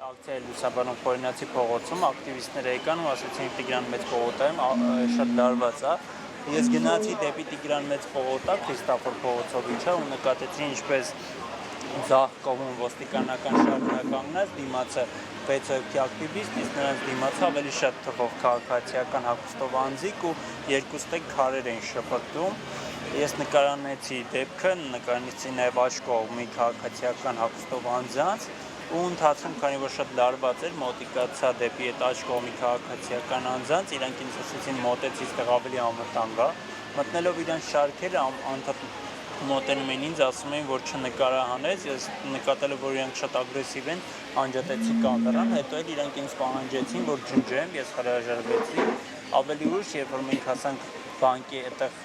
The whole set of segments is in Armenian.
Ակցիայի լուսաբանող Խորենացի փողոցում ակտիվիստները եկան ու ասացին Տիգրան Մեծ պողոտայում շատ լարված է։ Ես գնացի դեպի Տիգրան Մեծ պողոտա, Քրիստաֆոր փողոցով իջա ու նկատեցի ինչպես ձախ կողմում ոստիկանական շարժը կանգնած, դիմացը 6 հոգի ակտիվիստ, իսկ նրանց դիմացը ավելի շատ թվով քաղաքացիական հագուստով անձիկ ու երկու ստեկ քարեր էին շպրտում։ Ես նկարանեցի դեպքը, նկարանեցի նաև աջ կողմի քաղաքացիական հագուստով անձանց ու ընթացքում, քանի որ շատ լարված էր, մոտիկացա դեպի այդ աջ կողմի քաղաքացիական անձանց, իրանք ինձ ասեցին մոտեցի, այստեղ ավելի անվտանգ է։ Մտնելով իրանց շարքերը անդադ մոտենում էին ինձ, ասում էին, որ չնկարահանես, ես նկատելով, որ իրանք շատ ագրեսիվ են, անջատեցի կամերան, հետո էլ իրանք ինձ պահանջեցին, որ ջնջեմ, ես հրաժարվեցի, ավելի ուշ, երբ որ մենք հասանք բանկի,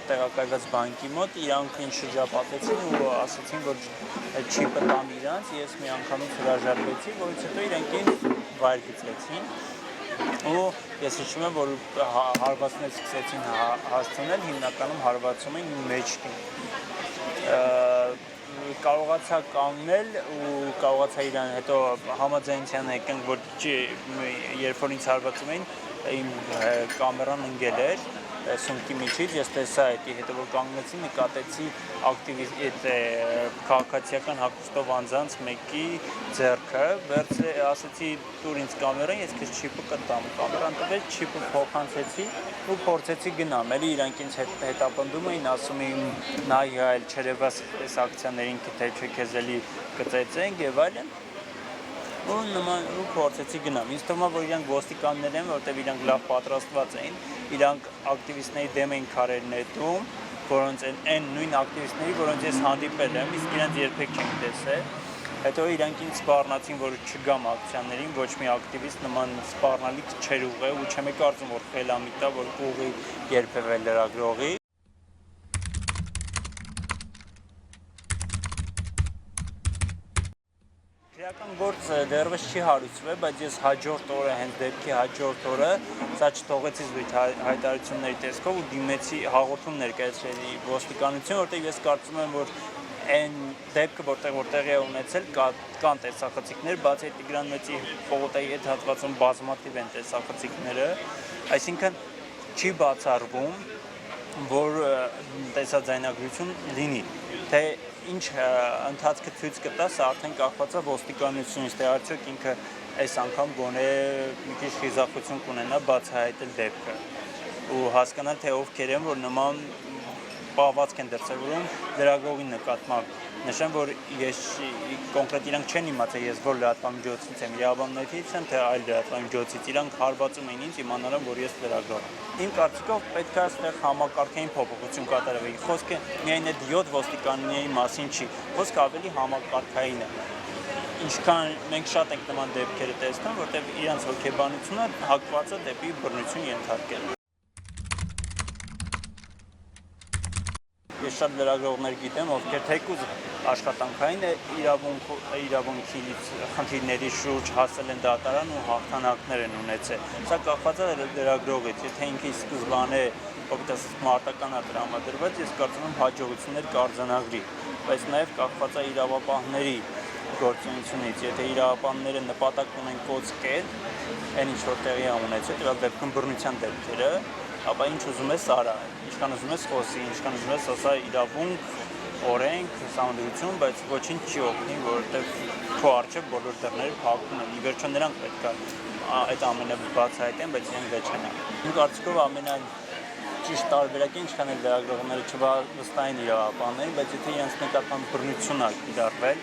տեղակայված բանկի մոտ, իրանք ինձ շրջապատեցին ու ասացին, որ չիպը տամ իրանց, ես մի անգամից հրաժարվեցի, որից հետո իրանք ինձ վայր գցեցին ու ես հիշում եմ, որ հարվածներ սկսեցին հասցնել, հիմնականում հարվածում էին մեջքին։ Կարողացա կանգնել ու կարողացա իրան հետո համաձայնության եկանք, որ երբ որ ինձ հարվածում էին, իմ կամերան ընկել էր սումքի միջից, ես տեսա հետի հետո որ կանգնեցի, նկատեցի ակտիվիստ քաղաքացիական հագուստով անձանց մեկի ձեռքը, ասացի տուր ինձ կամերան, ես քեզ չիպը կտամ, կամերան տվեց, չիպը փոխանցեցի ու փորձեցի գնամ, էլի իրանք ինձ հետապնդում էին, ասում էին նայ այլ չերևաս այս ակցիաներին թե չէ քեզ էլի կծեծենք եւ այլն ու փորձեցի գնամ։ Ինձ թվում է, որ իրանք ոստիկաններ են, որտեղ իրանք լավ պատրաստված էին, իրանք ակտիվիստների դեմ էին քարեր նետում, որոնց այն նույն ակտիվիստների, որոնց ես հանդիպել եմ, իսկ իրանք երբեք չեմ տեսել։ Հետո իրանք ինձ սպառնացին, որ չգամ ակցիաներին, ոչ մի ակտիվիստ նման սպառնալիք չէր ուղղել ու չեմ կարծում, որ խելամիտ է, որ կուղի երբևէ լրագրողի։ Քրեական գործ դեռևս չի հարուցվել, բայց ես հաջորդ օրը, հենց դեպքի հաջորդ օրը, սա չթողեցի զույգ հայտարարությունների տեսքով ու դիմեցի հաղորդում ներկայացրի ոստիկանություն, որտեղ ես կարծում եմ, որ այն դեպքը, որտեղ տեղի է ունեցել, կան տեսախցիկներ, բացի Տիգրան Մեծի պողոտայի այդ հատվածում բազմաթիվ են տեսախցիկները, այսինքն չի բացառվում, որ տեսաձայնագրություն լինի, թե ինչ ընթացքը ցույց կտա, սա արդեն կախված է ոստիկանությունից, թե արդյոք ինքը այս անգամ գոնե մի քիչ խիզախություն կունենա բացահայտել դեպքը ու հասկանալ, թե ովքեր են, որ նման պահվածք են դրսևորում լրագրողի նկատմամբ։ Նշեմ, որ ես կոնկրետ իրանք չեն իմացել, ես որ լրատվամիջոցից եմ, իրավաբաններից եմ, թե այլ լրատվամիջոցից, իրանք հարվածում էին ինձ, իմանալով, որ ես լրագրող եմ։ Իմ կարծիքով պետք է այստեղ համակարգային փոփոխություն կատարվի։ Խոսքը միայն այդ 7 ոստիկանների մասին չի, խոսքը ավելի համակարգային է։ Ինչքան մենք շատ ենք նման դեպքերը տեսնում, որտեղ իրանց հոգեբանությունը հակված է դեպի բռնություն ենթարկել։ Ես շատ լրագրողներ գիտեմ, ովքեր թեկուզ աշխատանքային իրավունքի խնդիրների շուրջ հասել են դատարան ու հաղթանակներ են ունեցել։ Սա կախված է լրագրողից, եթե ինքը սկզբանե մարտական է տրամադրված, ես կարծում եմ հաջողություններ կարձանագրի, բայց նաև կախված է իրավապահների գործունեությունից, եթե իրավապահները նպատակ ունեն կոծկել, այն ինչ որ տեղի է ունեցել, դրա դեպքում բռնության դեպքերը, ապա ինչ ուզում ես արա, ինչքան ուզում ես խոսի, ինչքան ուզում ես ասա իրավունք, օրենք, սահմանադրություն, բայց ոչինչ չի օգնի, որովհետև քո առջև բոլոր դռները փակվում են։ Ի վերջո նրանք պետք է այդ ամենը բացահայտեն, բայց իրենք դա չեն անում։ Իմ կարծիքով ամենաճիշտ տարբերակը ինչքան էլ լրագրողները չվստահեն իրավապահներին, բայց եթե իրենց նկատմամբ բռնություն է կիրառվել,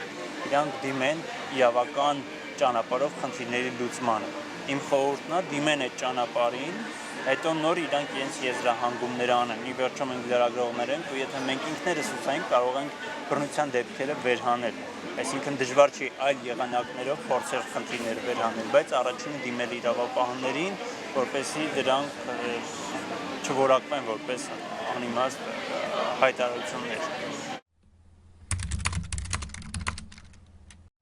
իրանք դիմեն իրավական ճանապարհով խնդիրների լուծմանը։ Իմ խորհուրդն է դիմեն այդ ճանապարհին, հետո նոր իրանք իրենց եզրահանգումներ անեն։ Ի վերջո մենք լրագրողներ ենք ու եթե մենք ինքներս ուսանենք, կարող ենք բռնության դեպքերը վերհանել։ Այսինքն դժվար չի այլ եղանակներով փորձել խնդիրներ վերհանել, բայց առաջինը դիմել իրավապահներին, որպեսզի դրանք չորակվեն որպես անիմաստ հայտարարություններ։